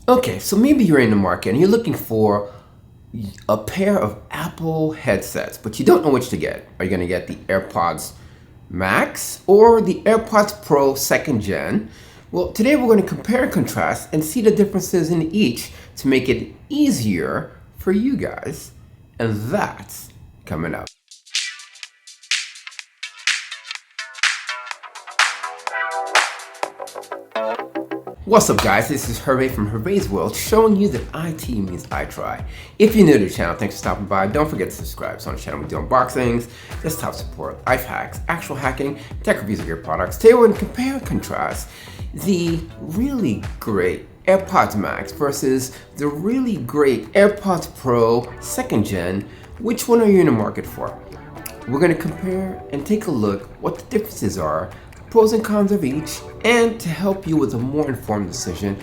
Okay, so maybe you're in the market and you're looking for a pair of Apple headsets, but you don't know which to get. Are you going to get the AirPods Max or the AirPods Pro 2nd Gen? Well, today we're going to compare and contrast and see the differences in each to make it easier for you guys. And that's coming up. What's up guys, this is Herve from Herve's World, showing you that IT means I try. If you're new to the channel, thanks for stopping by. Don't forget to subscribe. So on the channel we do unboxings, desktop support, life hacks, actual hacking, tech reviews of your products. Today we're going to compare and contrast the really great AirPods Max versus the really great AirPods Pro 2nd Gen. Which one are you in the market for? We're going to compare and take a look what the differences are, pros and cons of each, and to help you with a more informed decision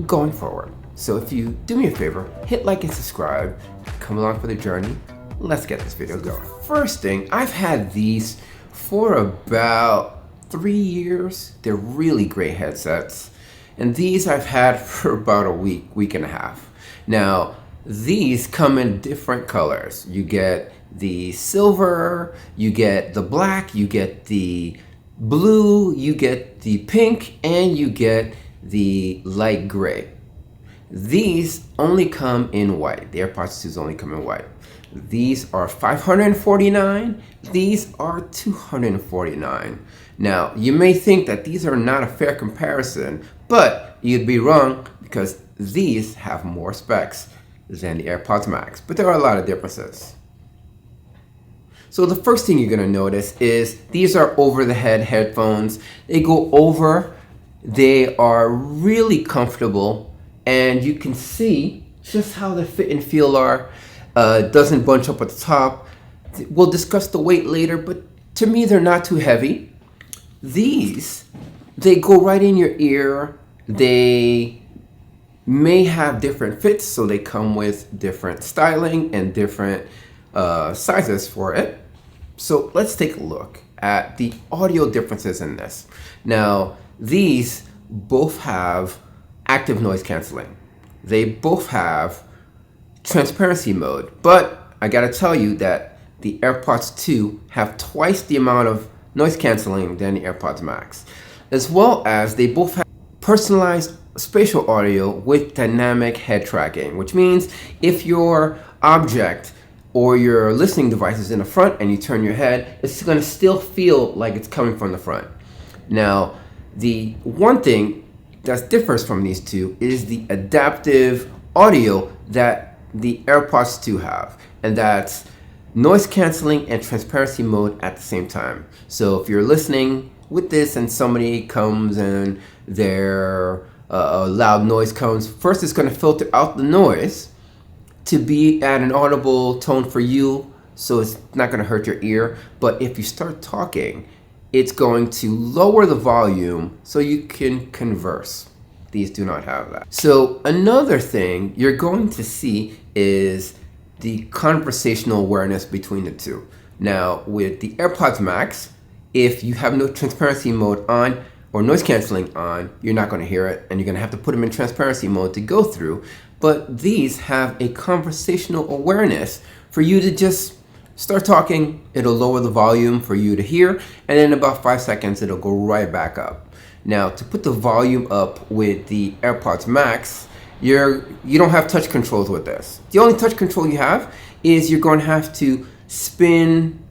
going forward. So if you do me a favor, hit like and subscribe, come along for the journey. Let's get this video going. First thing, I've had these for about 3 years. They're really great headsets. And these I've had for about a week and a half. Now, these come in different colors. You get the silver, you get the black, you get the blue, you get the pink, and you get the light gray. These only come in white. The AirPods 2s only come in white. These are $549. These are $249. Now, you may think that these are not a fair comparison, but you'd be wrong because these have more specs than the AirPods Max, but there are a lot of differences. So the first thing you're going to notice is these are over-the-head headphones. They go over, they are really comfortable, and you can see just how the fit and feel are. It doesn't bunch up at the top. We'll discuss the weight later, but to me they're not too heavy. These, they go right in your ear. They may have different fits, so they come with different styling and different sizes for it. So let's take a look at the audio differences in this. Now, these both have active noise canceling. They both have transparency mode, but I gotta tell you that the AirPods 2 have twice the amount of noise canceling than the AirPods Max, as well as they both have personalized spatial audio with dynamic head tracking, which means if your object or your listening device is in the front and you turn your head, it's going to still feel like it's coming from the front. Now, the one thing that differs from these two is the adaptive audio that the AirPods 2 have, and that's noise canceling and transparency mode at the same time. So if you're listening with this and somebody comes and their loud noise comes, first it's going to filter out the noise to be at an audible tone for you, so it's not going to hurt your ear. But if you start talking, it's going to lower the volume so you can converse. These do not have that. So another thing you're going to see is the conversational awareness between the two. Now, with the AirPods Max, if you have no transparency mode on or noise canceling on, you're not going to hear it, and you're going to have to put them in transparency mode to go through. But these have a conversational awareness for you to just start talking. It'll lower the volume for you to hear, and in about 5 seconds it'll go right back up. Now, to put the volume up with the AirPods Max, you don't have touch controls with this. The only touch control you have is you're going to have to spin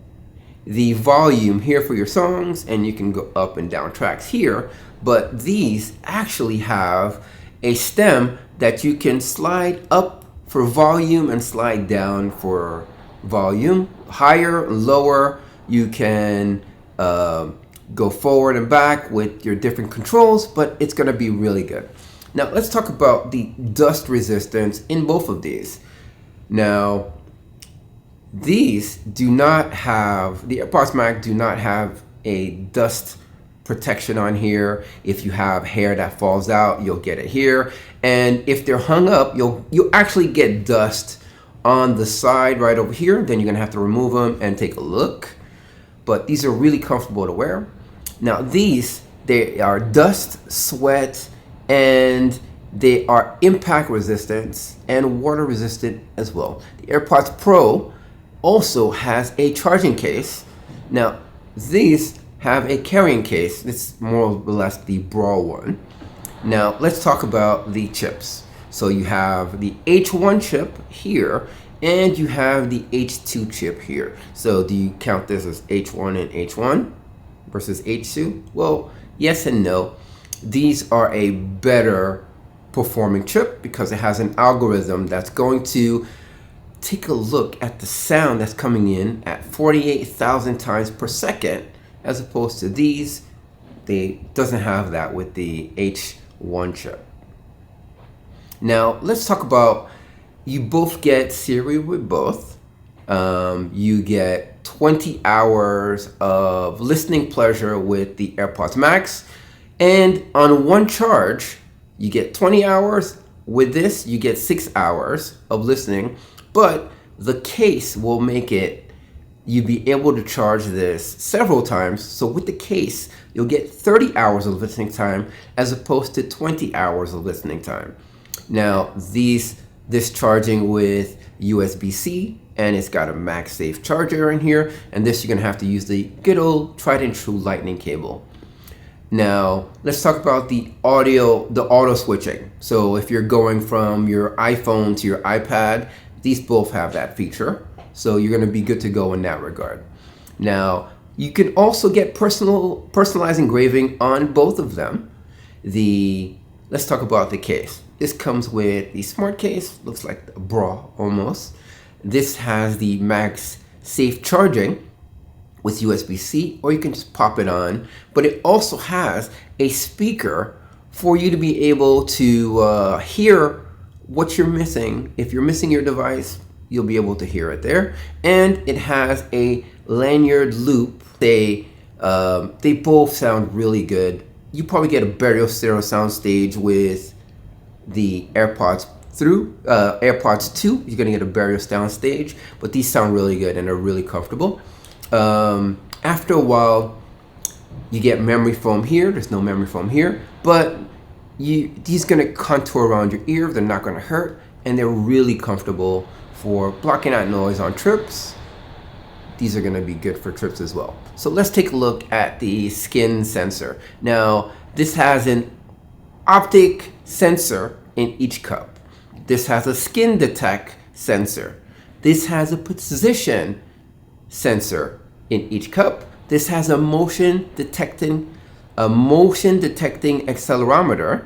the volume here for your songs, and you can go up and down tracks here. But these actually have a stem that you can slide up for volume and slide down for volume. Higher, lower, you can go forward and back with your different controls, but it's going to be really good. Now let's talk about the dust resistance in both of these. Now, these do not have, the AirPods Max do not have a dust protection on here. If you have hair that falls out, you'll get it here. And if they're hung up, you'll actually get dust on the side right over here. Then you're gonna have to remove them and take a look. But these are really comfortable to wear. Now these, they are dust, sweat, and They are impact resistant and water resistant as well. The AirPods Pro also has a charging case. Now, these have a carrying case. It's more or less the broad one. Now, let's talk about the chips. So you have the H1 chip here, and you have the H2 chip here. So do you count this as H1 and H1 versus H2? Well, yes and no. These are a better performing chip because it has an algorithm that's going to take a look at the sound that's coming in at 48,000 times per second, as opposed to these. They doesn't have that with the H1 chip. Now let's talk about, you both get Siri with both. You get 20 hours of listening pleasure with the AirPods Max, and on one charge you get 20 hours. With this, you get 6 hours of listening, but the case will make it, you'll be able to charge this several times. So with the case, you'll get 30 hours of listening time as opposed to 20 hours of listening time. Now, this charging with USB-C, and it's got a MagSafe charger in here, and this you're gonna have to use the good old tried and true lightning cable. Now, let's talk about the auto switching. So if you're going from your iPhone to your iPad, these both have that feature. So you're gonna be good to go in that regard. Now, you can also get personalized engraving on both of them. Let's talk about the case. This comes with the smart case, looks like a bra almost. This has the MagSafe charging with USB-C, or you can just pop it on, but it also has a speaker for you to be able to hear what you're missing. If you're missing your device, you'll be able to hear it there. And it has a lanyard loop. They both sound really good. You probably get a stereo sound stage with the AirPods 2. You're gonna get a stereo sound stage, but these sound really good and are really comfortable. After a while, you get memory foam here. There's no memory foam here, but these gonna contour around your ear. They're not gonna hurt, and they're really comfortable for blocking out noise on trips. These are gonna be good for trips as well. So let's take a look at the skin sensor. Now, this has an optic sensor in each cup. This has a skin detect sensor. This has a position sensor in each cup. This has a motion detecting accelerometer.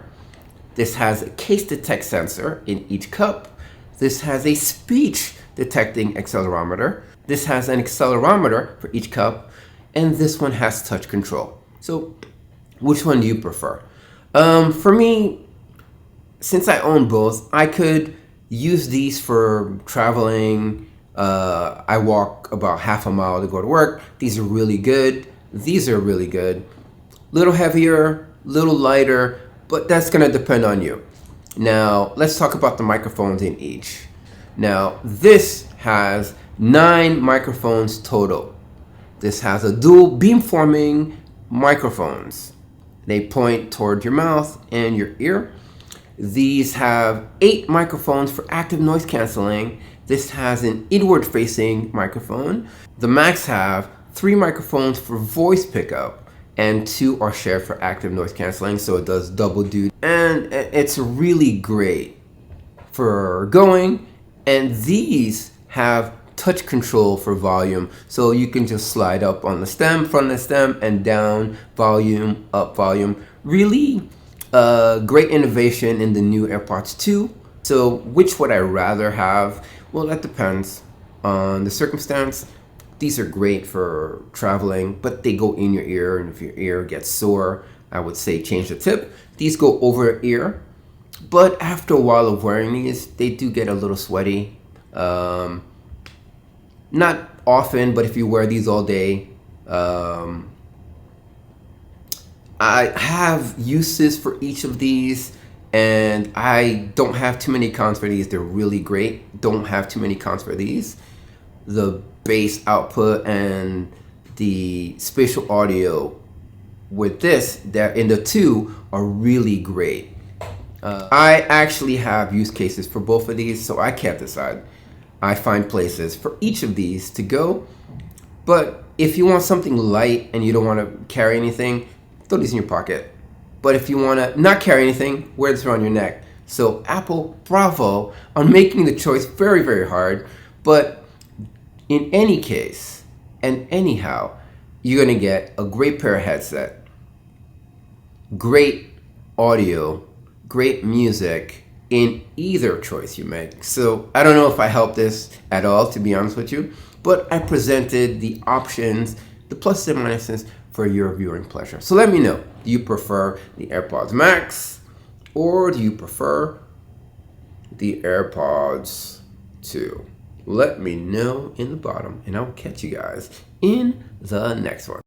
This has a case detect sensor in each cup. This has a speech detecting accelerometer. This has an accelerometer for each cup, and this one has touch control. So which one do you prefer? For me, since I own both, I could use these for traveling. I walk about half a mile to go to work. These are really good. These are really good. Little heavier, little lighter, but that's gonna depend on you. Now, let's talk about the microphones in each. Now, this has 9 microphones total. This has a dual beamforming microphones. They point toward your mouth and your ear. These have 8 microphones for active noise canceling. This has an inward-facing microphone. The Max have 3 microphones for voice pickup, and 2 are shared for active noise canceling, so it does double duty. And it's really great for going. And these have touch control for volume, so you can just slide up on the stem, front of the stem, and down volume, up volume. Really great innovation in the new AirPods 2. So which would I rather have? Well, that depends on the circumstance. These are great for traveling, but they go in your ear, and if your ear gets sore, I would say change the tip. These go over ear, but after a while of wearing these, they do get a little sweaty. Not often, but if you wear these all day, I have uses for each of these, and I don't have too many cons for these. They're really great. Don't have too many cons for these. The bass output and the spatial audio with this, that in the 2 are really great. I actually have use cases for both of these, so I can't decide. I find places for each of these to go, but if you want something light and you don't want to carry anything, throw these in your pocket. But if you want to not carry anything, wear this around your neck. So Apple, bravo on making the choice very, very hard. But in any case, and anyhow, you're going to get a great pair of headset, great audio, great music in either choice you make. So I don't know if I helped this at all, to be honest with you, but I presented the options, the pluses and minuses for your viewing pleasure. So let me know, do you prefer the AirPods Max or do you prefer the AirPods 2? Let me know in the bottom and I'll catch you guys in the next one.